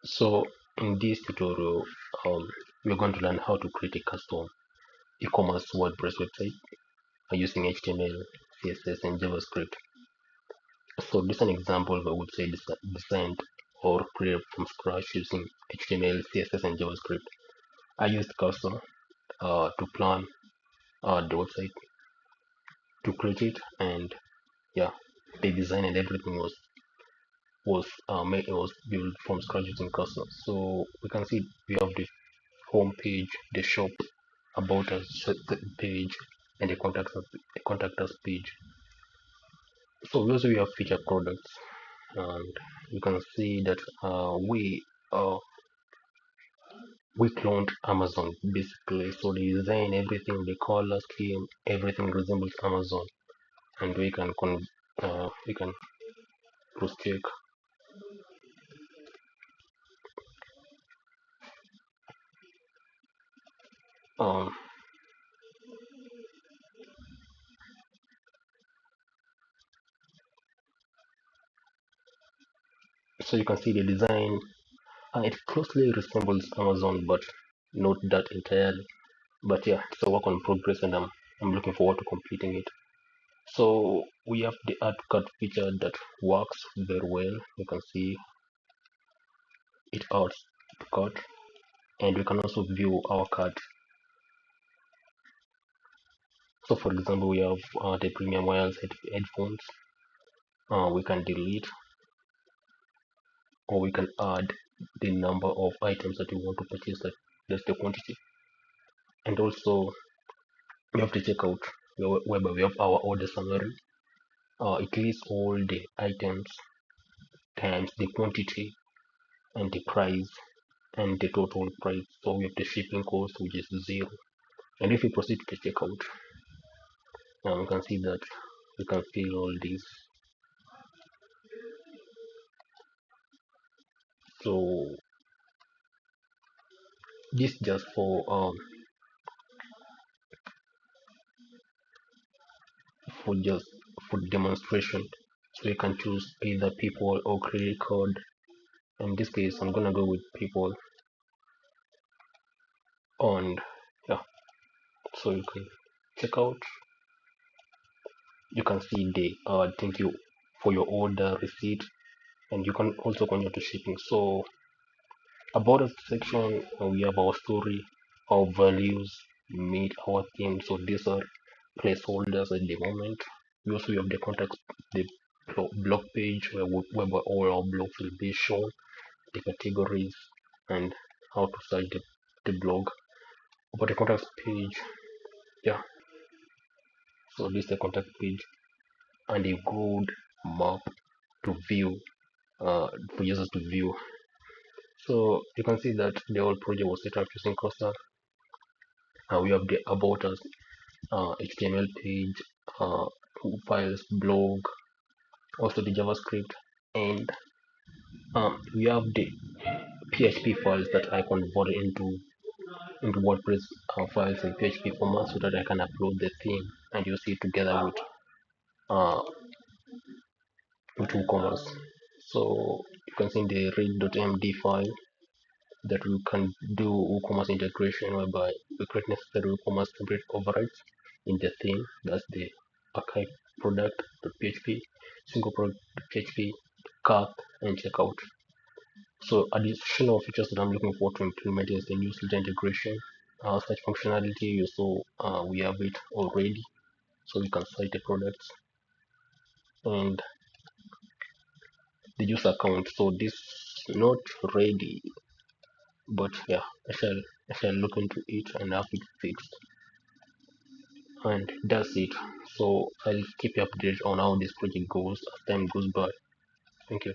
So in this tutorial, we're going to learn how to create a custom e-commerce WordPress website using HTML, CSS, and JavaScript. So this is an example of a website designed or created from scratch using HTML, CSS, and JavaScript. I used Cursor to plan the website, to create it, and yeah, the design and everything was built from scratch using Cursor. So we can see we have the home page, the shop, about us page, and a contact us page. So we also have featured products, and you can see that we cloned Amazon basically. So the design, everything, the color scheme, everything resembles Amazon, and we can cross check. Um, so you can see the design. It closely resembles Amazon, but not that entirely. But yeah, it's a work on progress, and I'm looking forward to completing it. So we have the add cart feature that works very well. You can see it adds to cart, and we can also view our cart. So for example, we have the premium wireless headphones. We can delete, or we can add the number of items that you want to purchase. That's the quantity. And also we have the checkout, whereby we have our order summary. It lists all the items times the quantity and the price and the total price. So we have the shipping cost, which is 0. And if we proceed to the checkout, you can see that we can fill all these. So this just for just for demonstration. So you can choose either people or credit card. In this case, I'm gonna go with people. And yeah, so you can check out. You can see the thank you for your order receipt, and you can also continue to shipping. So about the section, we have our story, our values, meet our theme. So these are placeholders at the moment. We also have the context, the blog page where all our blogs will be shown, the categories, and how to search the blog. About the contact page, yeah. So this is the contact page and a good map to view, for users to view. So you can see that the whole project was set up using Cursor. We have the about us HTML page, uh, files, blog, also the JavaScript, and we have the PHP files that I converted into WordPress files in PHP format so that I can upload the theme and you see it together uh, with WooCommerce. So you can see in the read.md file that we can do WooCommerce integration whereby we create necessary WooCommerce template overrides in the theme. That's the archive product.php, single product.php, cart, and checkout. So additional features that I'm looking forward to implement is the newsletter integration, search functionality. So we have it already, so we can cite the products and the user account. So this not ready, but yeah, I shall look into it and have it fixed. And that's it. So I'll keep you updated on how this project goes as time goes by. Thank you.